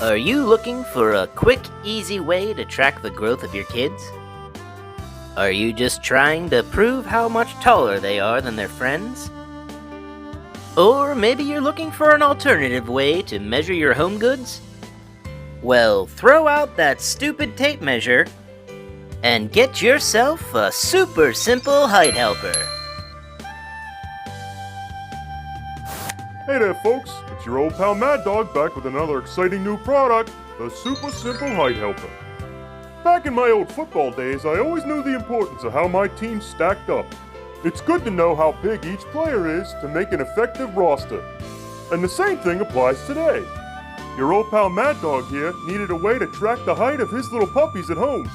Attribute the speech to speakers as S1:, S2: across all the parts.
S1: Are you looking for a quick, easy way to track the growth of your kids? Are you just trying to prove how much taller they are than their friends? Or maybe you're looking for an alternative way to measure your home goods? Well, throw out that stupid tape measure and get yourself a super simple height helper.
S2: Hey there folks, it's your old pal Mad Dog back with another exciting new product, the Super Simple Height Helper. Back in my old football days, I always knew the importance of how my team stacked up. It's good to know how big each player is to make an effective roster. And the same thing applies today. Your old pal Mad Dog here needed a way to track the height of his little puppies at home.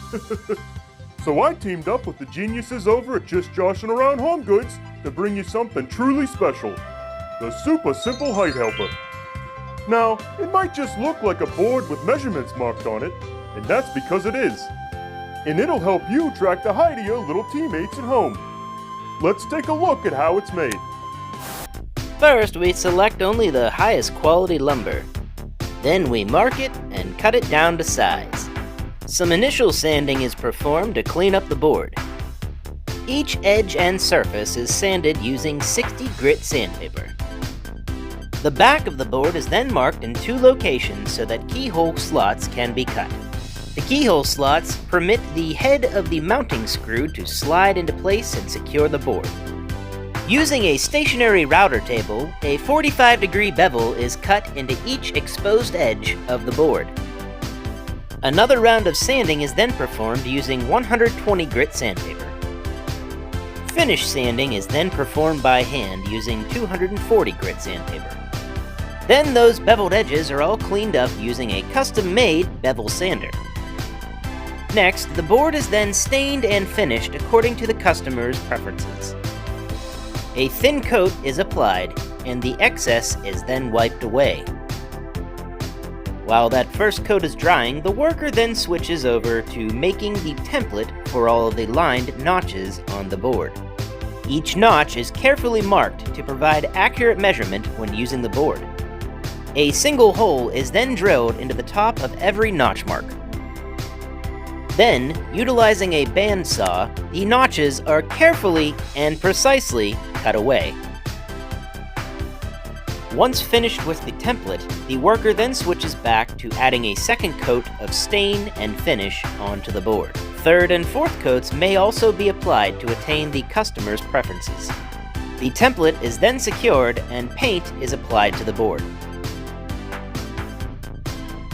S2: So I teamed up with the geniuses over at Just Joshin Around Home Goods to bring you something truly special. The Super Simple Height Helper. Now, it might just look like a board with measurements marked on it, and that's because it is. And it'll help you track the height of your little teammates at home. Let's take a look at how it's made.
S1: First, we select only the highest quality lumber. Then we mark it and cut it down to size. Some initial sanding is performed to clean up the board. Each edge and surface is sanded using 60 grit sandpaper. The back of the board is then marked in 2 locations so that keyhole slots can be cut. The keyhole slots permit the head of the mounting screw to slide into place and secure the board. Using a stationary router table, a 45-degree bevel is cut into each exposed edge of the board. Another round of sanding is then performed using 120 grit sandpaper. Finish sanding is then performed by hand using 240 grit sandpaper. Then those beveled edges are all cleaned up using a custom-made bevel sander. Next, the board is then stained and finished according to the customer's preferences. A thin coat is applied, and the excess is then wiped away. While that first coat is drying, the worker then switches over to making the template for all of the lined notches on the board. Each notch is carefully marked to provide accurate measurement when using the board. A single hole is then drilled into the top of every notch mark. Then, utilizing a bandsaw, the notches are carefully and precisely cut away. Once finished with the template, the worker then switches back to adding a second coat of stain and finish onto the board. Third and fourth coats may also be applied to attain the customer's preferences. The template is then secured and paint is applied to the board.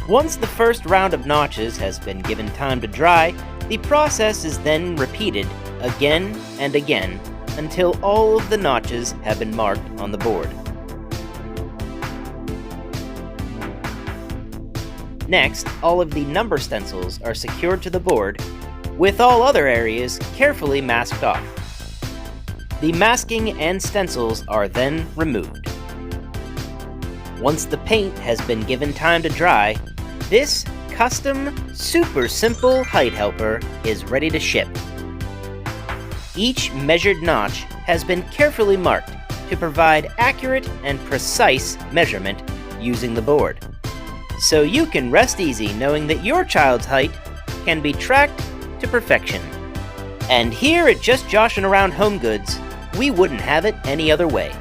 S1: Once the first round of notches has been given time to dry, the process is then repeated again and again until all of the notches have been marked on the board. Next, all of the number stencils are secured to the board, with all other areas carefully masked off. The masking and stencils are then removed. Once the paint has been given time to dry, this custom, super simple height helper is ready to ship. Each measured notch has been carefully marked to provide accurate and precise measurement using the board. So you can rest easy knowing that your child's height can be tracked to perfection. And here at Just Joshin Around Home Goods, we wouldn't have it any other way.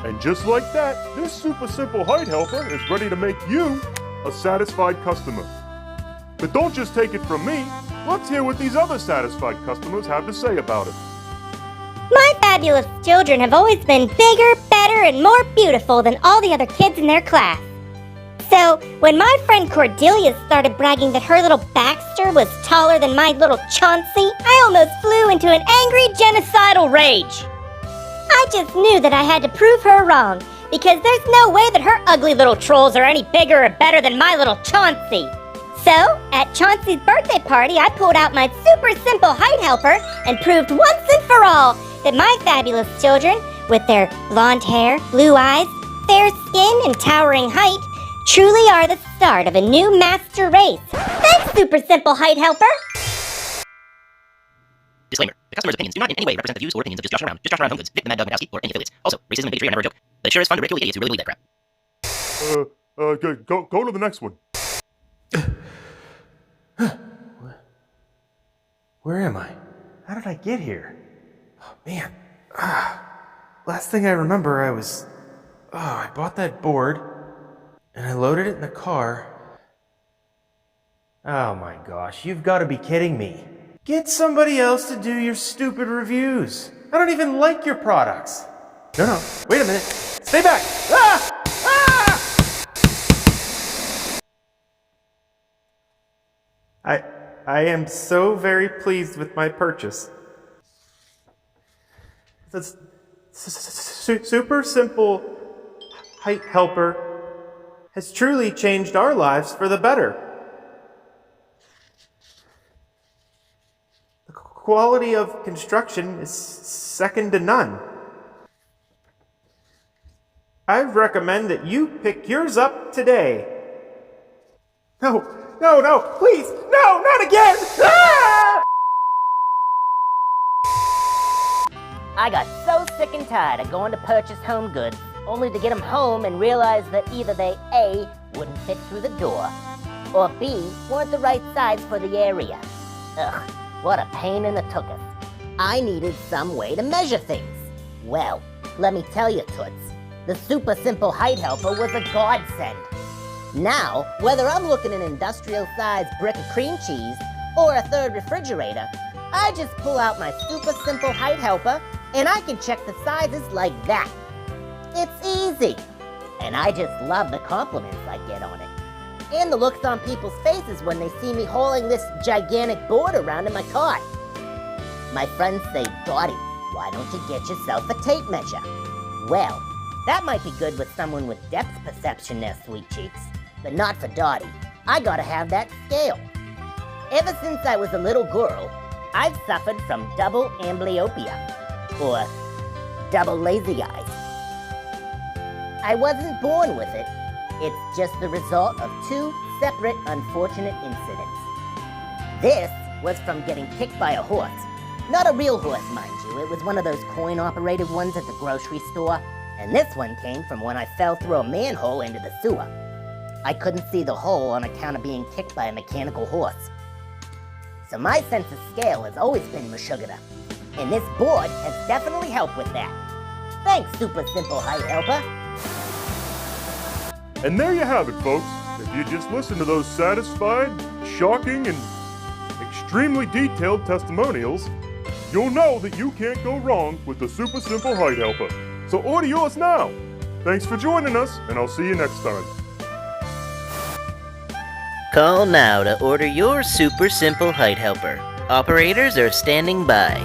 S2: And just like that, this super simple height helper is ready to make you a satisfied customer. But don't just take it from me. Let's hear what these other satisfied customers have to say about it.
S3: My fabulous children have always been bigger, better, and more beautiful than all the other kids in their class. So, when my friend Cordelia started bragging that her little Baxter was taller than my little Chauncey, I almost flew into an angry genocidal rage. I just knew that I had to prove her wrong, because there's no way that her ugly little trolls are any bigger or better than my little Chauncey. So, at Chauncey's birthday party, I pulled out my super simple height helper and proved once and for all that my fabulous children, with their blonde hair, blue eyes, fair skin, and towering height, truly are the start of a new master race. Thanks, super simple height helper!
S1: Disclaimer. The customer's opinions do not in any way represent the views or opinions of Just Josh Around Home Goods, Vic the Mad Dog Metowski, or any affiliates. Also, racism and bigotry are never a joke. But it sure is fun to ridicule the idiots who really believe that crap.
S2: Go to the next one.
S4: Where am I? How did I get here? Oh, man. Last thing I remember, I bought that board, and I loaded it in the car. Oh my gosh, you've got to be kidding me. Get somebody else to do your stupid reviews. I don't even like your products. No, wait a minute. Stay back! Ah! I am so very pleased with my purchase. This super simple height helper has truly changed our lives for the better. The quality of construction is second to none. I recommend that you pick yours up today. No, please, no, not again! Ah!
S1: I got so sick and tired of going to purchase home goods, only to get them home and realize that either they A, wouldn't fit through the door, or B, weren't the right size for the area. Ugh, what a pain in the tuchus. I needed some way to measure things. Well, let me tell you, Toots, the super simple height helper was a godsend. Now, whether I'm looking at an industrial-sized brick of cream cheese or a third refrigerator, I just pull out my super simple height helper and I can check the sizes like that. It's easy. And I just love the compliments I get on it. And the looks on people's faces when they see me hauling this gigantic board around in my cart. My friends say, Dottie, why don't you get yourself a tape measure? Well, that might be good with someone with depth perception, their sweet cheeks. But not for Dottie. I gotta have that scale. Ever since I was a little girl, I've suffered from double amblyopia, or double lazy eyes. I wasn't born with it. It's just the result of two separate unfortunate incidents. This was from getting kicked by a horse. Not a real horse, mind you. It was one of those coin-operated ones at the grocery store. And this one came from when I fell through a manhole into the sewer. I couldn't see the hole on account of being kicked by a mechanical horse. So my sense of scale has always been Meshuggah, and this board has definitely helped with that. Thanks, Super Simple Height Helper.
S2: And there you have it, folks. If you just listen to those satisfied, shocking, and extremely detailed testimonials, you'll know that you can't go wrong with the Super Simple Height Helper. So order yours now. Thanks for joining us, and I'll see you next time.
S1: Call now to order your super simple height helper. Operators are standing by.